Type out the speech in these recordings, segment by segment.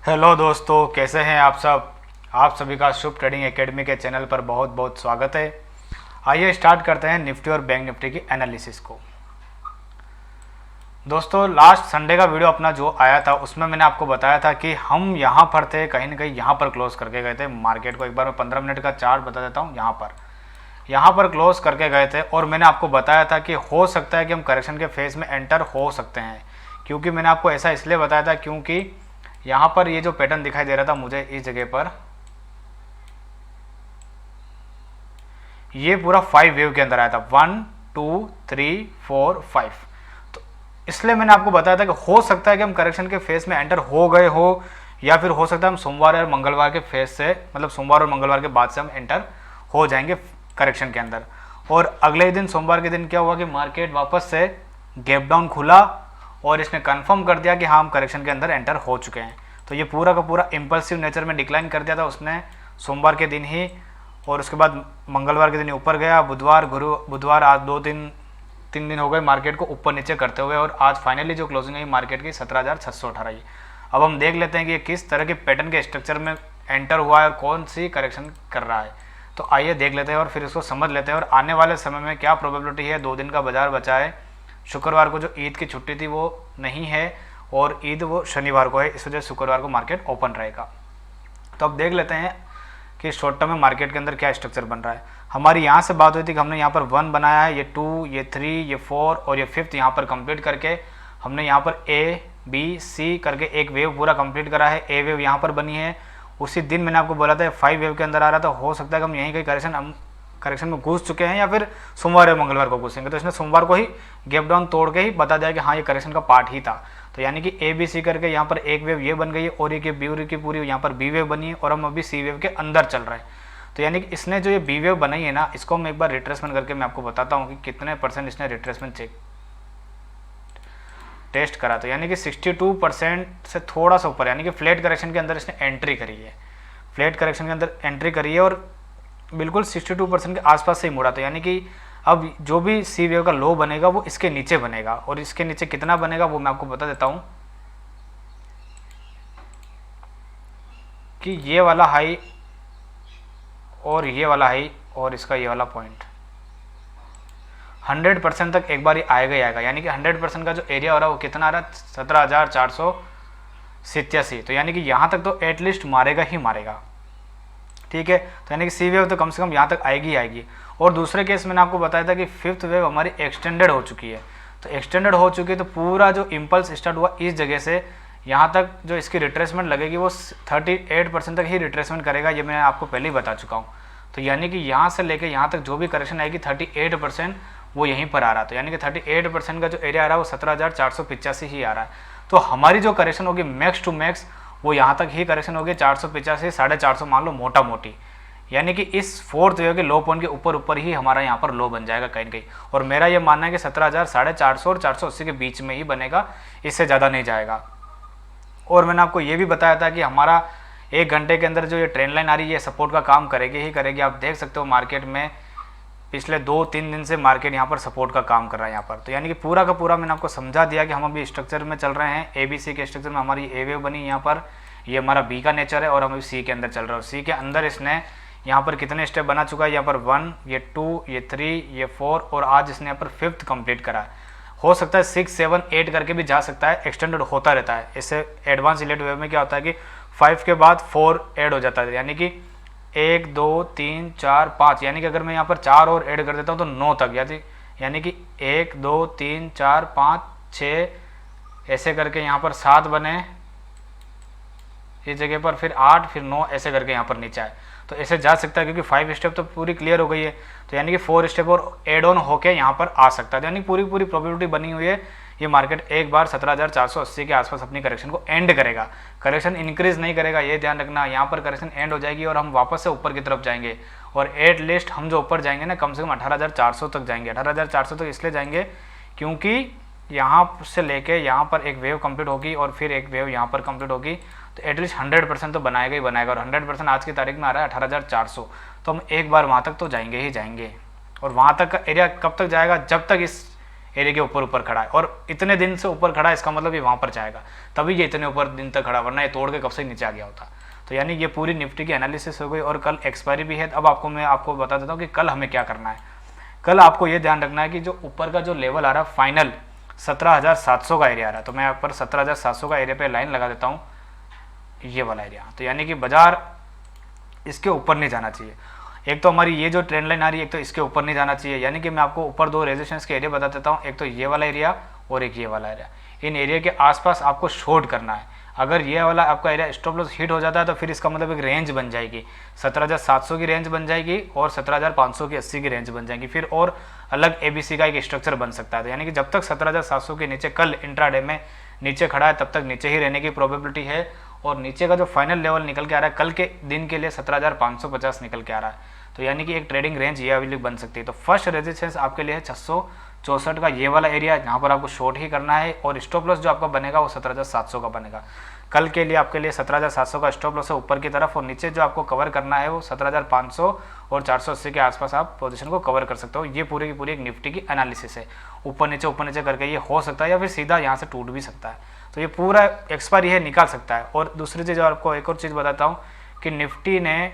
Hello दोस्तों, कैसे हैं आप सब। आप सभी का शुभ ट्रेडिंग एकेडमी के चैनल पर बहुत बहुत स्वागत है। आइए स्टार्ट करते हैं निफ्टी और बैंक निफ्टी की एनालिसिस को। दोस्तों, लास्ट संडे का वीडियो अपना जो आया था उसमें मैंने आपको बताया था कि हम यहाँ पर थे, कहीं ना कहीं यहाँ पर क्लोज करके गए थे मार्केट को। एक बार मैं 15 मिनट का चार्ट बता देता हूँ। यहाँ पर क्लोज करके गए थे और मैंने आपको बताया था कि हो सकता है कि हम करेक्शन के फेज में एंटर हो सकते हैं। क्योंकि मैंने आपको ऐसा इसलिए बताया था क्योंकि यहाँ पर ये जो पैटर्न दिखाई दे रहा था मुझे इस जगह पर, ये पूरा 5 वेव के अंदर आया था, 1 2 3 4 5। तो इसलिए मैंने आपको बताया था कि हो सकता है कि हम करेक्शन के फेज में एंटर हो गए हो, या फिर हो सकता है हम सोमवार और मंगलवार के फेज से, मतलब सोमवार और मंगलवार के बाद से हम एंटर हो जाएंगे करेक्शन के अंदर। और अगले दिन सोमवार के दिन क्या हुआ कि मार्केट वापस से गैप डाउन खुला और इसने कंफर्म कर दिया कि हाँ हम करेक्शन के अंदर एंटर हो चुके हैं। तो ये पूरा का पूरा इम्पल्सिव नेचर में डिक्लाइन कर दिया था उसने सोमवार के दिन ही, और उसके बाद मंगलवार के दिन ऊपर गया। बुधवार आज 3 दिन हो गए मार्केट को ऊपर नीचे करते हुए, और आज फाइनली जो क्लोजिंग है मार्केट की 17,618 है। अब हम देख लेते हैं कि ये किस तरह के पैटर्न के स्ट्रक्चर में एंटर हुआ है और कौन सी करेक्शन कर रहा है। तो आइए देख लेते हैं और फिर इसको समझ लेते हैं और आने वाले समय में क्या प्रोबेबिलिटी है। 2 दिन का बाजार बचा है। शुक्रवार को जो ईद की छुट्टी थी वो नहीं है और ईद वो शनिवार को है, इस वजह से शुक्रवार को मार्केट ओपन रहेगा। तो अब देख लेते हैं कि शॉर्ट टर्म में मार्केट के अंदर क्या स्ट्रक्चर बन रहा है। हमारी यहाँ से बात हुई थी कि हमने यहाँ पर 1 बनाया है, ये 2, ये 3, ये 4 और ये 5th यहाँ पर कंप्लीट करके हमने यहाँ पर A B C करके एक वेव पूरा कंप्लीट करा है। ए वेव यहाँ पर बनी है। उसी दिन मैंने आपको बोला था 5 वेव के अंदर आ रहा था, हो सकता है कि हम यहीं कहीं करेक्शन में घुस चुके हैं या फिर सोमवार या मंगलवार को घुसेंगे। तो इसने सोमवार को ही गैप डाउन तोड़ के ही बता दिया कि हाँ ये करेक्शन का पार्ट ही था। तो यानी कि ए बी सी करके यहाँ पर एक वेव ये बन गई है और ये बी की पूरी यहाँ पर बी वेव बनी है और हम अभी सी वेव के अंदर चल रहे हैं। तो यानी कि इसने जो ये बी वेव बनाई है ना, इसको हम एक बार रिट्रेसमेंट करके मैं आपको बताता हूँ कि कितने % इसने रिट्रेसमेंट टेस्ट करा। तो यानी कि 62% से थोड़ा सा ऊपर, यानी कि फ्लैट करेक्शन के अंदर इसने एंट्री करी है। फ्लैट करेक्शन के अंदर एंट्री करी है और बिल्कुल 62% के आसपास से ही मुड़ा। तो यानी कि अब जो भी सी वेव का लो बनेगा वो इसके नीचे बनेगा, और इसके नीचे कितना बनेगा वो मैं आपको बता देता हूं कि ये वाला हाई और ये वाला हाई और इसका ये वाला पॉइंट 100% तक एक बार ही आएगा ही आएगा। यानी कि 100% का जो एरिया हो रहा है वो कितना आ रहा है, 17,487। तो यानी कि यहाँ तक तो एटलीस्ट मारेगा ही मारेगा। ठीक है, तो यानी कि सी वेव तो कम से कम यहाँ तक आएगी ही आएगी। और दूसरे केस मैंने आपको बताया था कि 5th वेव हमारी एक्सटेंडेड हो चुकी है। तो एक्सटेंडेड हो चुकी है तो पूरा जो इम्पल्स स्टार्ट हुआ इस जगह से यहाँ तक जो इसकी रिट्रेसमेंट लगेगी वो 38% तक ही रिट्रेसमेंट करेगा, ये मैं आपको पहले ही बता चुका हूँ। तो यानी कि यहाँ से लेकर यहाँ तक जो भी करेक्शन आएगी 38% वो यहीं पर आ रहा है। तो यानी कि 38% का जो एरिया आ रहा है वो 17,485 ही आ रहा है। तो हमारी जो करेक्शन होगी मैक्स टू मैक्स वो यहाँ तक ही करेक्शन होगी, 485 450 मान लो मोटा मोटी। यानी कि इस 4th वेव के लो पॉइंट के ऊपर ही हमारा यहाँ पर लो बन जाएगा कहीं ना कहीं। और मेरा ये मानना है कि 17,000 450 और 480 के बीच में ही बनेगा, इससे ज़्यादा नहीं जाएगा। और मैंने आपको ये भी बताया था कि हमारा 1 घंटे के अंदर जो ये ट्रेंड लाइन आ रही है सपोर्ट का काम करेगी ही करेगी। आप देख सकते हो मार्केट में पिछले 2-3 दिन से मार्केट यहाँ पर सपोर्ट का काम कर रहा है यहाँ पर। तो यानी कि पूरा का पूरा मैंने आपको समझा दिया कि हम अभी स्ट्रक्चर में चल रहे हैं। ABC के स्ट्रक्चर में हमारी ए वेव बनी यहाँ पर, ये हमारा बी का नेचर है और हम अभी सी के अंदर चल रहे हैं। और सी के अंदर इसने यहाँ पर कितने स्टेप बना चुका है, यहाँ पर 1, ये 2, ये 3, ये 4 और आज इसने यहाँ पर 5th कंप्लीट करा है। हो सकता है 6, 7, 8 करके भी जा सकता है, एक्सटेंडेड होता रहता है। इससे एडवांस रिलेट वेव में क्या होता है कि 5 के बाद 4 ऐड हो जाता है, यानी कि 1 2 3 4 5, यानी कि अगर मैं यहाँ पर 4 और ऐड कर देता हूँ तो 9 तक, यानी कि 1 2 3 4 5 6 ऐसे करके यहाँ पर 7 बने इस जगह पर, फिर 8, फिर 9 ऐसे करके यहाँ पर नीचे आए। तो ऐसे जा सकता है क्योंकि 5 स्टेप तो पूरी क्लियर हो गई है। तो यानी कि 4 स्टेप और एड ऑन होके यहाँ पर आ सकता है। यानी पूरी प्रोबेबिलिटी बनी हुई है ये मार्केट एक बार 17,480 के आसपास अपनी करेक्शन को एंड करेगा। करेक्शन इंक्रीज नहीं करेगा, ये ध्यान रखना। यहाँ पर करेक्शन एंड हो जाएगी और हम वापस से ऊपर की तरफ जाएंगे, और एटलीस्ट हम जो ऊपर जाएंगे ना कम से कम 18,400 तक जाएंगे। 18,400 तक इसलिए जाएंगे क्योंकि यहाँ से लेके यहाँ पर एक वेव कंप्लीट होगी और फिर एक वेव यहाँ पर कंप्लीट होगी। तो एटलीस्ट 100% तो बनाएगा ही बनाएगा, और 100% आज की तारीख में आ रहा है 18,400। तो हम एक बार वहाँ तक तो जाएंगे ही जाएंगे। और वहाँ तक का एरिया कब तक जाएगा, जब तक इस एरिया के ऊपर ऊपर खड़ा है और इतने दिन से ऊपर खड़ा है, इसका मतलब ये वहाँ पर जाएगा, तभी ये इतने ऊपर दिन तक खड़ा, वरना ये तोड़ के कब से नीचे आ गया होता। तो यानी ये पूरी निफ्टी की एनालिसिस हो गई और कल एक्सपायरी भी है। अब मैं आपको बता देता हूँ कि कल हमें क्या करना है। कल आपको ये ध्यान रखना है कि जो ऊपर का जो लेवल आ रहा है फाइनल 17,700 का एरिया आ रहा है, तो मैं यहाँ पर 17,700 का एरिया पे लाइन लगा देता हूँ, ये वाला एरिया। तो यानी कि बाजार इसके ऊपर नहीं जाना चाहिए। एक तो हमारी ये जो ट्रेंड लाइन आ रही है, एक तो इसके ऊपर नहीं जाना चाहिए। यानी कि मैं आपको ऊपर दो रेजिस्टेंस के एरिया बता देता हूँ, एक तो ये वाला एरिया और एक ये वाला एरिया। इन एरिया के आसपास आपको शॉर्ट करना है। अगर ये वाला आपका एरिया स्टॉप लॉस हिट हो जाता है तो फिर इसका मतलब एक रेंज बन जाएगी, 17,700 की रेंज बन जाएगी और 17,500 की 80 की रेंज बन जाएगी, फिर और अलग ABC का एक स्ट्रक्चर बन सकता है। तो यानी कि जब तक 17,700 के नीचे कल इंट्राडे में नीचे खड़ा है तब तक नीचे ही रहने की प्रोबेबिलिटी है, और नीचे का जो फाइनल लेवल निकल के आ रहा है कल के दिन के लिए 17,550 निकल के आ रहा है। तो यानी कि एक ट्रेडिंग रेंज ये अवेलेबल बन सकती है। तो फर्स्ट रेजिस्टेंस आपके लिए है 664 का ये वाला एरिया, जहाँ पर आपको शॉर्ट ही करना है, और स्टॉप लॉस जो आपका बनेगा वो 17,700 का बनेगा। कल के लिए आपके लिए 17,700 का स्टॉप लॉस है ऊपर की तरफ, और नीचे जो आपको कवर करना है वो 17,500 और 480 के आसपास आप पोजीशन को कवर कर सकते हो। ये पूरी की पूरी एक निफ्टी की एनालिसिस है। ऊपर नीचे करके ये हो सकता है या फिर सीधा यहाँ से टूट भी सकता है। तो ये पूरा एक्सपायरी है, निकाल सकता है। और दूसरी चीज़ आपको एक और चीज़ बताता हूँ कि निफ्टी ने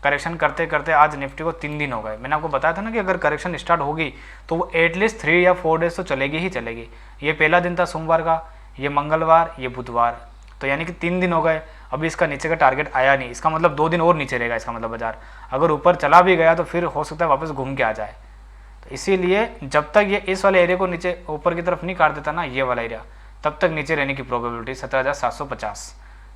करेक्शन करते करते आज निफ्टी को 3 दिन हो गए। मैंने आपको बताया था ना कि अगर करेक्शन स्टार्ट होगी तो वो एटलीस्ट 3 या 4 डेज तो चलेगी ही चलेगी। ये पहला दिन था सोमवार का, ये मंगलवार, ये बुधवार, तो यानी कि 3 दिन हो गए। अभी इसका नीचे का टारगेट आया नहीं, इसका मतलब 2 दिन और नीचे रहेगा। इसका मतलब बाजार अगर ऊपर चला भी गया तो फिर हो सकता है वापस घूम के आ जाए। तो इसीलिए जब तक ये इस वाले एरिया को नीचे ऊपर की तरफ नहीं काट देता ना, ये वाला एरिया, तब तक नीचे रहने की प्रोबेबिलिटी 17,750।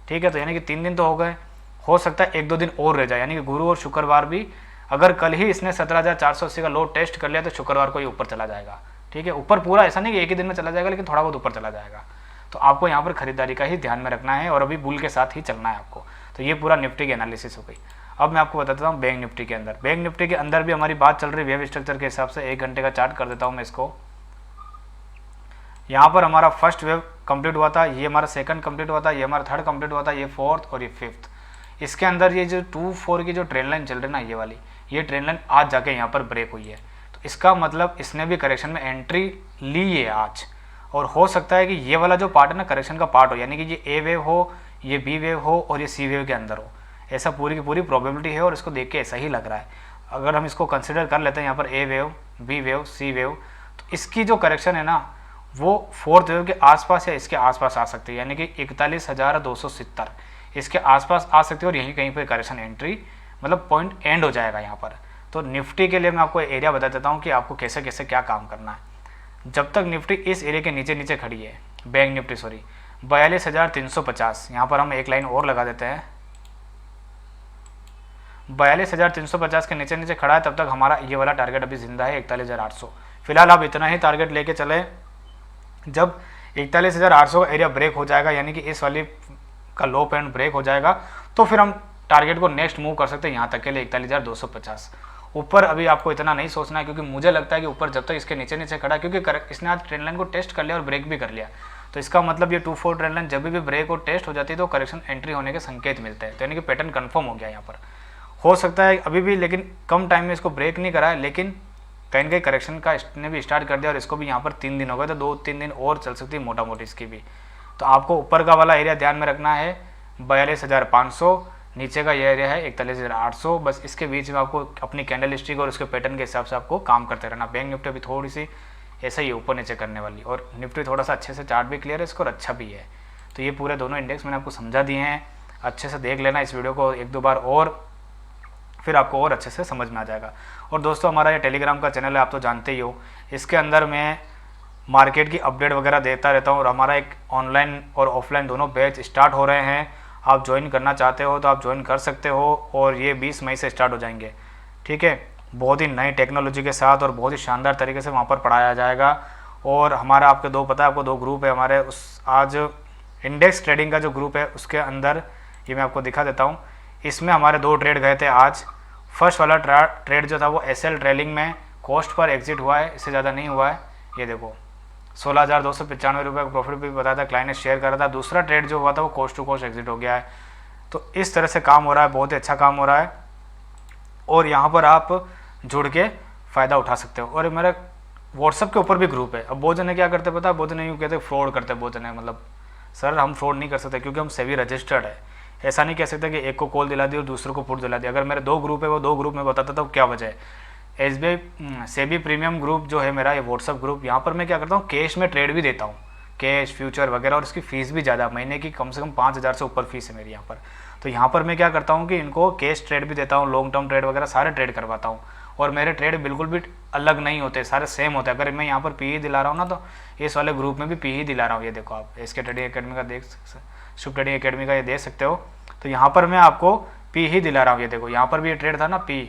ठीक है, तो यानी कि 3 दिन तो हो गए, हो सकता है 1-2 दिन और रह जाए। यानी कि गुरु और शुक्रवार भी, अगर कल ही इसने 17,480 का लो टेस्ट कर लिया तो शुक्रवार को ये ऊपर चला जाएगा। ठीक है, ऊपर पूरा ऐसा नहीं कि एक ही दिन में चला जाएगा, लेकिन थोड़ा बहुत ऊपर चला जाएगा। तो आपको यहाँ पर खरीदारी का ही ध्यान में रखना है और अभी बुल के साथ ही चलना है आपको। तो ये पूरा निफ्टी की एनालिसिस हो गई। अब मैं आपको बताता हूँ बैंक निफ्टी के अंदर। बैंक निफ्टी के अंदर भी हमारी बात चल रही वेव स्ट्रक्चर के हिसाब से। 1 घंटे का चार्ट कर देता हूँ मैं इसको। यहाँ पर हमारा फर्स्ट वेव कंप्लीट हुआ था, ये हमारा सेकंड कंप्लीट हुआ था, ये हमारा थर्ड कंप्लीट हुआ था, ये फोर्थ और ये फिफ्थ। इसके अंदर ये जो 2-4 की जो ट्रेंड लाइन चल रही है ना, ये वाली, ये ट्रेंड लाइन आज जाके यहाँ पर ब्रेक हुई है। तो इसका मतलब इसने भी करेक्शन में एंट्री ली है आज, और हो सकता है कि ये वाला जो पार्ट है ना करेक्शन का पार्ट हो, यानी कि ये ए वेव हो, ये बी वेव हो और ये सी वेव के अंदर हो। ऐसा पूरी की पूरी प्रोबेबिलिटी है और इसको देख के ऐसा ही लग रहा है। अगर हम इसको कंसिडर कर लेते हैं यहाँ पर ए वेव, बी वेव, सी वेव, तो इसकी जो करेक्शन है ना वो 4th वेव के आसपास या इसके आसपास आ सकती है, यानी कि 41,270 इसके आसपास आ सकती है, और यहीं कहीं पर करेक्शन एंट्री मतलब पॉइंट एंड हो जाएगा यहाँ पर। तो निफ्टी के लिए मैं आपको एरिया बता देता हूँ कि आपको कैसे कैसे क्या काम करना है। जब तक निफ्टी इस एरिया के नीचे नीचे खड़ी है, बैंक निफ्टी 42,350, यहाँ पर हम एक लाइन और लगा देते हैं। 42,350 के नीचे नीचे खड़ा है, तब तक हमारा ये वाला टारगेट अभी जिंदा है 41,800। फिलहाल आप इतना ही टारगेट लेके चले। जब 41,800 का एरिया ब्रेक हो जाएगा, यानी कि इस वाली का लो पॉइंट ब्रेक हो जाएगा, तो फिर हम टारगेट को नेक्स्ट मूव कर सकते हैं यहाँ तक के लिए 41,250। ऊपर अभी आपको इतना नहीं सोचना है, क्योंकि मुझे लगता है कि ऊपर जब तक इसके नीचे नीचे खड़ा है, क्योंकि इसने आज ट्रेंड लाइन को टेस्ट कर लिया और ब्रेक भी कर लिया, तो इसका मतलब ये 2-4 ट्रेंड लाइन जब भी ब्रेक और टेस्ट हो जाती है तो करेक्शन एंट्री होने के संकेत मिलते हैं। तो यानी कि पैटर्न कंफर्म हो गया यहाँ पर। हो सकता है अभी भी, लेकिन कम टाइम में इसको ब्रेक नहीं करा है, लेकिन कहीं ना कहीं करेक्शन का इसने भी स्टार्ट कर दिया, और इसको भी यहाँ पर 3 दिन हो गए, तो 2-3 दिन और चल सकती है मोटा मोटी इसकी भी। तो आपको ऊपर का वाला एरिया ध्यान में रखना है 42,500, नीचे का ये एरिया है 41,800। बस इसके बीच में आपको अपनी कैंडल स्टिक और उसके पैटर्न के हिसाब से आपको काम करते रहना। बैंक निफ्टी भी थोड़ी सी ऐसा ही ऊपर नीचे करने वाली, और निफ्टी थोड़ा सा अच्छे से चार्ट भी क्लियर है इसको और अच्छा भी है। तो ये पूरे दोनों इंडेक्स मैंने आपको समझा दिए हैं, अच्छे से देख लेना इस वीडियो को 1-2 बार, और फिर आपको और अच्छे से समझ में आ जाएगा। और दोस्तों हमारा ये टेलीग्राम का चैनल है, आप तो जानते ही हो, इसके अंदर मैं मार्केट की अपडेट वगैरह देता रहता हूँ, और हमारा एक ऑनलाइन और ऑफलाइन दोनों बैच स्टार्ट हो रहे हैं। आप ज्वाइन करना चाहते हो तो आप ज्वाइन कर सकते हो, और ये 20 मई से स्टार्ट हो जाएंगे। ठीक है, बहुत ही नई टेक्नोलॉजी के साथ और बहुत ही शानदार तरीके से वहाँ पर पढ़ाया जाएगा। और हमारा आपको आपको 2 ग्रुप है हमारे। उस आज इंडेक्स ट्रेडिंग का जो ग्रुप है उसके अंदर ये मैं आपको दिखा देता हूँ। इसमें हमारे 2 ट्रेड गए थे आज। फर्स्ट वाला ट्रेड जो था वो एसएल ट्रेलिंग में कॉस्ट पर एग्जिट हुआ है, इससे ज़्यादा नहीं हुआ है। ये देखो 16,295 रुपये का प्रॉफिट भी बताया था, क्लाइंट ने शेयर करा था। दूसरा ट्रेड जो हुआ था वो कॉस्ट टू कॉस्ट एग्जिट हो गया है। तो इस तरह से काम हो रहा है, बहुत ही अच्छा काम हो रहा है, और यहाँ पर आप जुड़ के फ़ायदा उठा सकते हो। और मेरा व्हाट्सअप के ऊपर भी ग्रुप है। अब बहुत जने क्या करते पता है, बहुत जने यूँ कहते फ्रॉड करते हैं, बहुत जने मतलब सर हम फ्रॉड नहीं कर सकते क्योंकि हम सेबी रजिस्टर्ड है। ऐसा नहीं कह सकते कि एक को कॉल दिला दी और दूसरे को पुट दिला दी। अगर मेरे 2 ग्रुप है वो 2 ग्रुप में बताता तो क्या वजह है। SBI सेबी प्रीमियम ग्रुप जो है मेरा, ये व्हाट्सअप ग्रुप, यहाँ पर मैं क्या करता हूँ कैश में ट्रेड भी देता हूँ, कैश फ्यूचर वगैरह, और इसकी फ़ीस भी ज़्यादा, महीने की कम से कम 5,000 से ऊपर फीस है मेरी यहाँ पर। तो यहाँ पर मैं क्या करता हूँ कि इनको कैश ट्रेड भी देता हूँ, लॉन्ग टर्म ट्रेड वगैरह सारे ट्रेड करवाता हूँ। और मेरे ट्रेड बिल्कुल भी अलग नहीं होते, सारे सेम होते हैं। अगर मैं यहाँ पर पी ही दिला रहा हूँ ना, तो इस वाले ग्रुप में भी पी ही दिला रहा हूँ। ये देखो आप SK ट्रेडिंग अकेडमी का देख, शुभ ट्रेडिंग अकेडमी का ये देख सकते हो। तो यहाँ पर मैं आपको पी ही दिला रहा हूँ। ये देखो यहाँ पर भी ये ट्रेड था ना पी,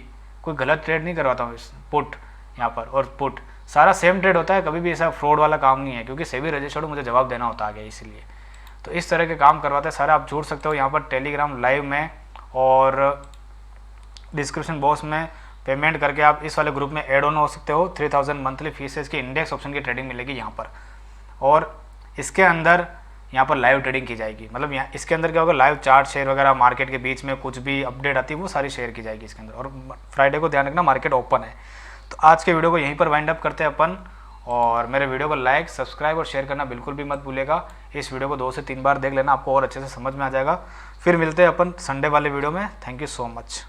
कोई गलत ट्रेड नहीं करवाता हूँ। पुट यहाँ पर और पुट सारा सेम ट्रेड होता है, कभी भी ऐसा फ्रॉड वाला काम नहीं है, क्योंकि सेबी रजिस्टर्ड मुझे जवाब देना होता है आगे, इसलिए। तो इस तरह के काम करवाते हैं सारे। आप जुड़ सकते हो यहाँ पर टेलीग्राम लाइव में, और डिस्क्रिप्शन बॉक्स में पेमेंट करके आप इस वाले ग्रुप में ऐड ऑन हो सकते हो। 3000 मंथली फीस है इसकी, इंडेक्स ऑप्शन की ट्रेडिंग मिलेगी यहाँ पर। और इसके अंदर यहाँ पर लाइव ट्रेडिंग की जाएगी, मतलब यहाँ इसके अंदर क्या होगा, लाइव चार्ट शेयर वगैरह, मार्केट के बीच में कुछ भी अपडेट आती है वो सारी शेयर की जाएगी इसके अंदर। और फ्राइडे को ध्यान रखना मार्केट ओपन है। तो आज के वीडियो को यहीं पर वाइंड अप करते हैं अपन। और मेरे वीडियो को लाइक, सब्सक्राइब और शेयर करना बिल्कुल भी मत भूलिएगा। इस वीडियो को 2 से 3 बार देख लेना, आपको और अच्छे से समझ में आ जाएगा। फिर मिलते हैं अपन संडे वाले वीडियो में। Thank you so much.